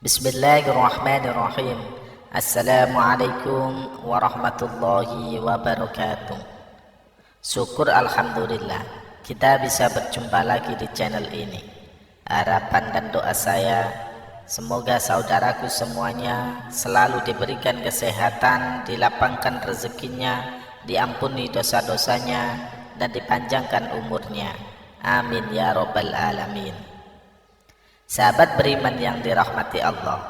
Bismillahirrahmanirrahim. Assalamualaikum warahmatullahi wabarakatuh. Syukur alhamdulillah kita bisa berjumpa lagi di channel ini. Harapan dan doa saya semoga saudaraku semuanya selalu diberikan kesehatan, dilapangkan rezekinya, diampuni dosa-dosanya, dan dipanjangkan umurnya. Amin ya rabbal alamin. Sahabat beriman yang dirahmati Allah,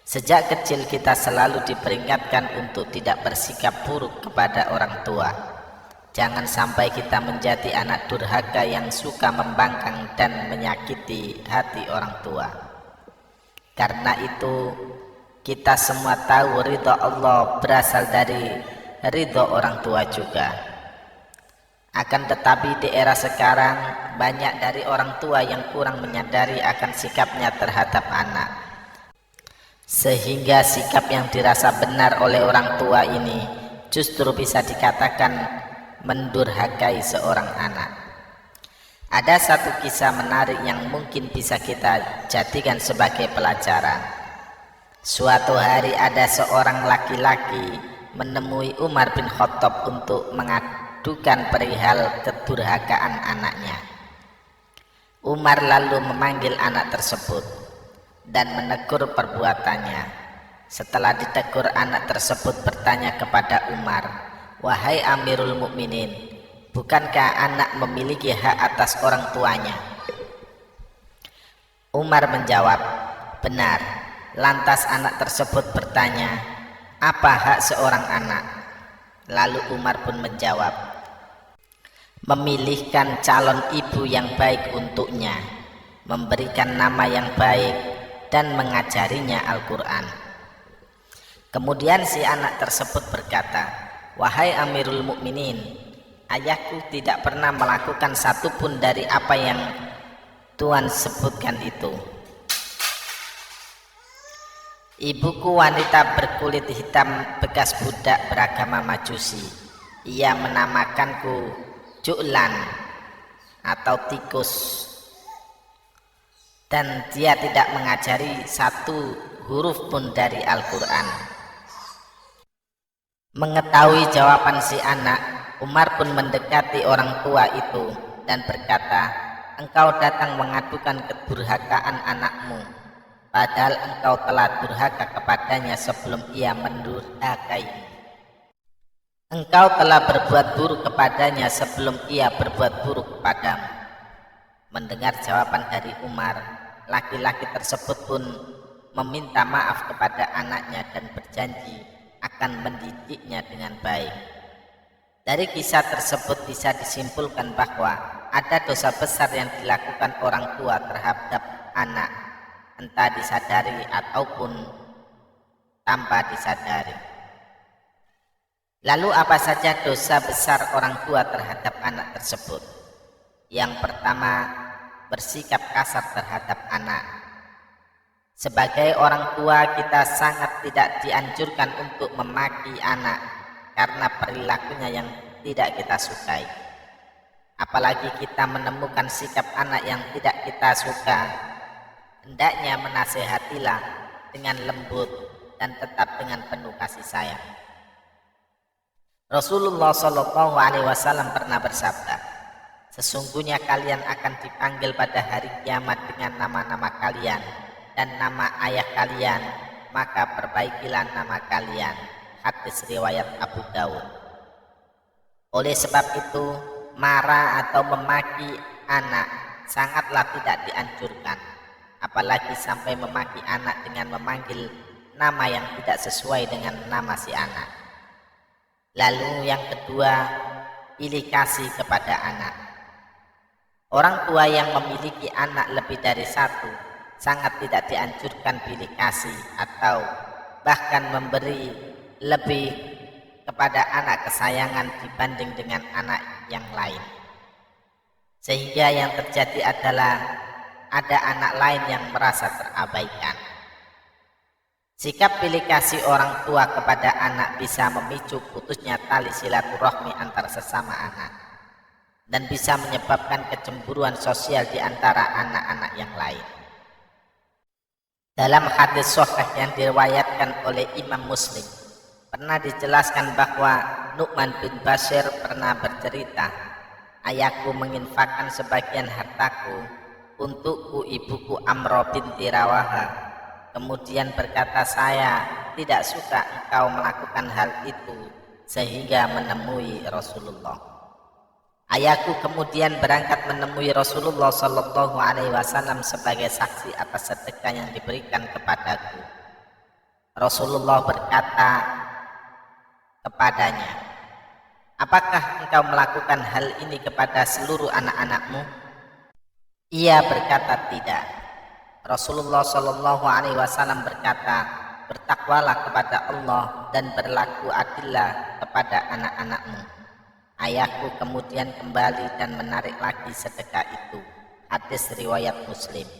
sejak kecil kita selalu diperingatkan untuk tidak bersikap buruk kepada orang tua. Jangan sampai kita menjadi anak durhaka yang suka membangkang dan menyakiti hati orang tua. Karena itu kita semua tahu ridha Allah berasal dari ridha orang tua juga. Akan tetapi di era sekarang banyak dari orang tua yang kurang menyadari akan sikapnya terhadap anak, sehingga sikap yang dirasa benar oleh orang tua ini justru bisa dikatakan mendurhakai seorang anak. Ada satu kisah menarik yang mungkin bisa kita jadikan sebagai pelajaran. Suatu hari ada seorang laki-laki menemui Umar bin Khattab untuk mengadukan perihal kedurhakaan anaknya. Umar lalu memanggil anak tersebut dan menegur perbuatannya. Setelah ditegur, anak tersebut bertanya kepada Umar, "Wahai Amirul Mukminin, bukankah anak memiliki hak atas orang tuanya?" Umar menjawab, "Benar." Lantas anak tersebut bertanya, "Apa hak seorang anak?" Lalu Umar pun menjawab, "Memilihkan calon ibu yang baik untuknya, memberikan nama yang baik, dan mengajarinya Al-Quran." Kemudian si anak tersebut berkata, "Wahai Amirul Mukminin, ayahku tidak pernah melakukan satupun dari apa yang Tuan sebutkan itu. Ibuku wanita berkulit hitam bekas budak beragama Majusi. Ia menamakanku Ju'lan atau tikus, dan dia tidak mengajari satu huruf pun dari Al-Quran." Mengetahui jawaban si anak, Umar pun mendekati orang tua itu dan berkata, "Engkau datang mengadukan kedurhakaan anakmu, padahal engkau telah durhaka kepadanya sebelum ia mendurhakai. Engkau telah berbuat buruk kepadanya sebelum ia berbuat buruk kepadamu." Mendengar jawaban dari Umar, laki-laki tersebut pun meminta maaf kepada anaknya dan berjanji akan mendidiknya dengan baik. Dari kisah tersebut bisa disimpulkan bahwa ada dosa besar yang dilakukan orang tua terhadap anak, entah disadari ataupun tanpa disadari. Lalu apa saja dosa besar orang tua terhadap anak tersebut? Yang pertama, bersikap kasar terhadap anak. Sebagai orang tua, kita sangat tidak dianjurkan untuk memaki anak karena perilakunya yang tidak kita sukai. Apalagi kita menemukan sikap anak yang tidak kita suka, hendaknya menasehatilah dengan lembut dan tetap dengan penuh kasih sayang. Rasulullah SAW pernah bersabda, "Sesungguhnya kalian akan dipanggil pada hari kiamat dengan nama-nama kalian dan nama ayah kalian, maka perbaikilah nama kalian." Hadis riwayat Abu Dawud. Oleh sebab itu, marah atau memaki anak sangatlah tidak dianjurkan, apalagi sampai memaki anak dengan memanggil nama yang tidak sesuai dengan nama si anak. Lalu yang kedua, pilih kasih kepada anak. Orang tua yang memiliki anak lebih dari satu sangat tidak dianjurkan pilih kasih atau bahkan memberi lebih kepada anak kesayangan dibanding dengan anak yang lain. Sehingga yang terjadi adalah ada anak lain yang merasa terabaikan. Sikap pilih kasih orang tua kepada anak bisa memicu putusnya tali silaturahmi antar sesama anak dan bisa menyebabkan kecemburuan sosial di antara anak-anak yang lain. Dalam hadis sahih yang diriwayatkan oleh Imam Muslim, pernah dijelaskan bahwa Nu'man bin Bashir pernah bercerita, ayahku menginfakkan sebagian hartaku untukku ibuku Amro binti Rawaha. Kemudian berkata, saya tidak suka engkau melakukan hal itu sehingga menemui Rasulullah. Ayahku kemudian berangkat menemui Rasulullah Shallallahu Alaihi Wasallam sebagai saksi atas sedekah yang diberikan kepadaku. Rasulullah berkata kepadanya, apakah engkau melakukan hal ini kepada seluruh anak-anakmu? Ia berkata, tidak. Rasulullah Shallallahu Alaihi Wasallam berkata, bertakwalah kepada Allah dan berlaku adillah kepada anak-anakmu. Ayahku kemudian kembali dan menarik lagi sedekah itu. Hadis riwayat Muslim.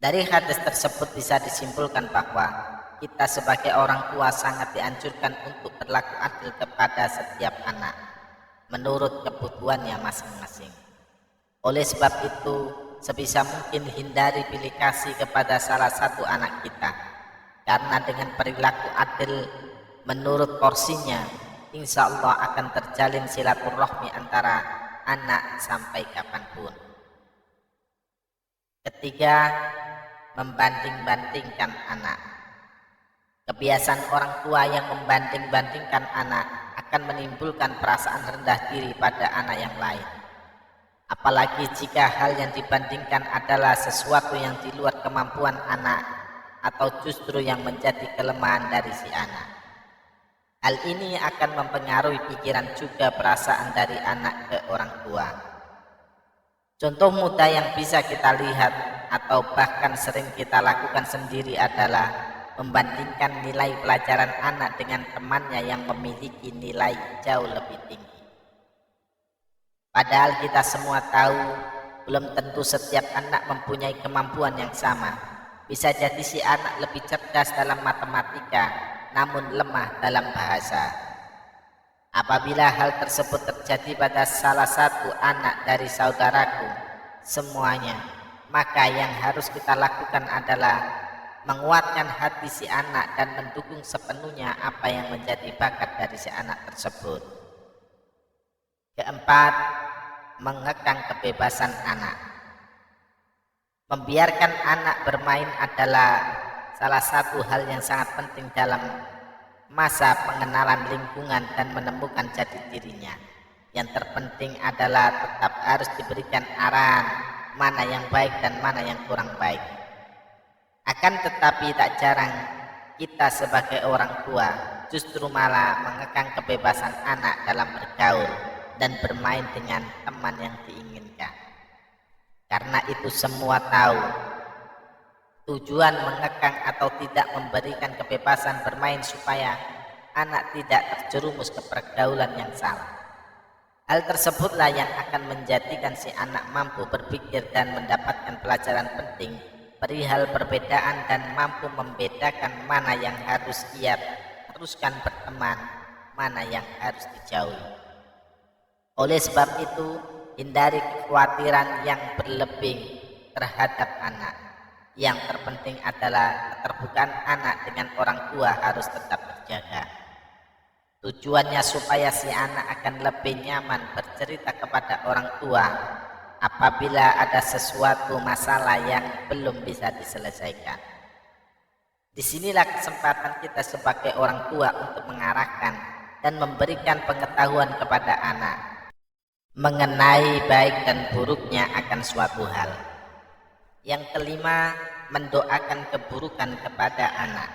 Dari hadis tersebut bisa disimpulkan bahwa kita sebagai orang tua sangat dianjurkan untuk berlaku adil kepada setiap anak menurut kebutuhannya masing-masing. Oleh sebab itu, sebisa mungkin hindari pilih kasih kepada salah satu anak kita, karena dengan perilaku adil menurut porsinya, insya Allah akan terjalin silaturahmi antara anak sampai kapanpun. Ketiga, membanding-bandingkan anak. Kebiasaan orang tua yang membanding-bandingkan anak akan menimbulkan perasaan rendah diri pada anak yang lain. Apalagi jika hal yang dibandingkan adalah sesuatu yang di luar kemampuan anak atau justru yang menjadi kelemahan dari si anak. Hal ini akan mempengaruhi pikiran juga perasaan dari anak ke orang tua. Contoh mudah yang bisa kita lihat atau bahkan sering kita lakukan sendiri adalah membandingkan nilai pelajaran anak dengan temannya yang memiliki nilai jauh lebih tinggi. Padahal kita semua tahu belum tentu setiap anak mempunyai kemampuan yang sama. Bisa jadi si anak lebih cerdas dalam matematika, namun lemah dalam bahasa. Apabila hal tersebut terjadi pada salah satu anak dari saudaraku semuanya, maka yang harus kita lakukan adalah menguatkan hati si anak dan mendukung sepenuhnya apa yang menjadi bakat dari si anak tersebut. Keempat, mengekang kebebasan anak. Membiarkan anak bermain adalah salah satu hal yang sangat penting dalam masa pengenalan lingkungan dan menemukan jati dirinya. Yang terpenting adalah tetap harus diberikan arahan mana yang baik dan mana yang kurang baik. Akan tetapi tak jarang kita sebagai orang tua justru malah mengekang kebebasan anak dalam bergaul dan bermain dengan teman yang diinginkan. Karena itu semua tahu tujuan mengekang atau tidak memberikan kebebasan bermain supaya anak tidak terjerumus ke pergaulan yang salah. Hal tersebutlah yang akan menjadikan si anak mampu berpikir dan mendapatkan pelajaran penting perihal perbedaan dan mampu membedakan mana yang harus ia teruskan berteman, mana yang harus dijauhi. Oleh sebab itu, hindari kekhawatiran yang berlebih terhadap anak. Yang terpenting adalah keterbukaan anak dengan orang tua harus tetap terjaga. Tujuannya supaya si anak akan lebih nyaman bercerita kepada orang tua apabila ada sesuatu masalah yang belum bisa diselesaikan. Disinilah kesempatan kita sebagai orang tua untuk mengarahkan dan memberikan pengetahuan kepada anak mengenai baik dan buruknya akan suatu hal. Yang kelima, mendoakan keburukan kepada anak.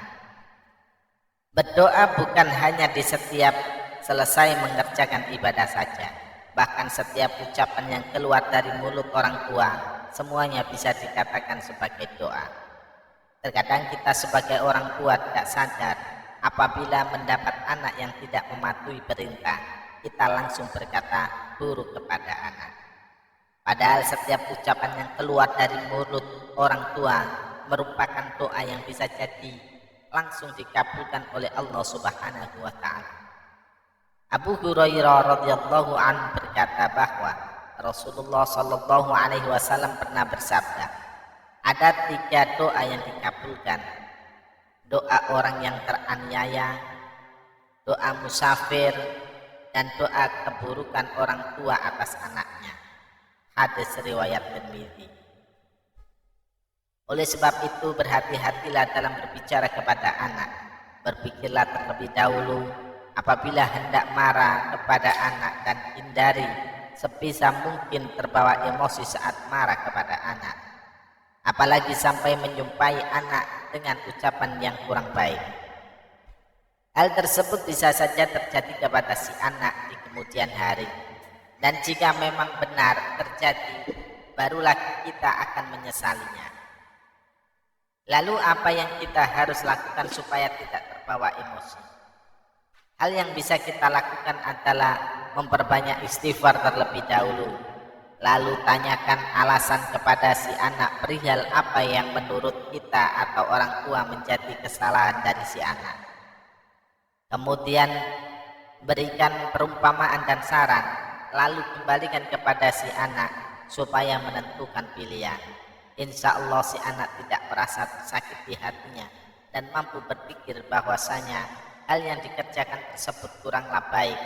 Berdoa bukan hanya di setiap selesai mengerjakan ibadah saja. Bahkan setiap ucapan yang keluar dari mulut orang tua, semuanya bisa dikatakan sebagai doa. Terkadang kita sebagai orang tua tidak sadar apabila mendapat anak yang tidak mematuhi perintah, kita langsung berkata buruk kepada anak. Padahal setiap ucapan yang keluar dari mulut orang tua merupakan doa yang bisa jadi langsung dikabulkan oleh Allah Subhanahu wa Ta'ala. Abu Hurairah radhiyallahu anhu berkata bahwa Rasulullah Shallallahu Alaihi Wasallam pernah bersabda, Ada 3 doa yang dikabulkan. Doa orang yang teraniaya, doa musafir, dan doa keburukan orang tua atas anaknya. Hadis riwayat Tirmidzi. Oleh sebab itu berhati-hatilah dalam berbicara kepada anak. Berpikirlah terlebih dahulu apabila hendak marah kepada anak dan hindari sebisa mungkin terbawa emosi saat marah kepada anak. Apalagi sampai menjumpai anak dengan ucapan yang kurang baik. Hal tersebut bisa saja terjadi kepada si anak di kemudian hari. Dan jika memang benar terjadi, barulah kita akan menyesalinya. Lalu apa yang kita harus lakukan supaya tidak terbawa emosi? Hal yang bisa kita lakukan adalah memperbanyak istighfar terlebih dahulu. Lalu tanyakan alasan kepada si anak perihal apa yang menurut kita atau orang tua menjadi kesalahan dari si anak. Kemudian berikan perumpamaan dan saran, lalu kembalikan kepada si anak supaya menentukan pilihan. Insya Allah si anak tidak merasa sakit di hatinya dan mampu berpikir bahwasanya hal yang dikerjakan tersebut kuranglah baik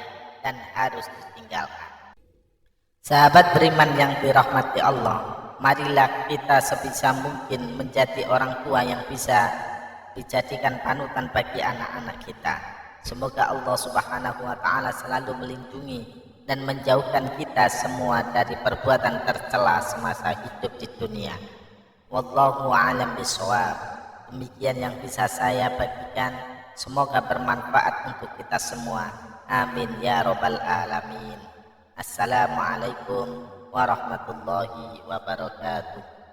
dan harus ditinggalkan. Sahabat beriman yang dirahmati Allah, marilah kita sebisa mungkin menjadi orang tua yang bisa dijadikan panutan bagi anak-anak kita. Semoga Allah Subhanahu wa taala selalu melindungi dan menjauhkan kita semua dari perbuatan tercela semasa hidup di dunia. Wallahu a'lam bishawab. Demikian yang bisa saya bagikan, semoga bermanfaat untuk kita semua. Amin ya rabbal alamin. Assalamualaikum warahmatullahi wabarakatuh.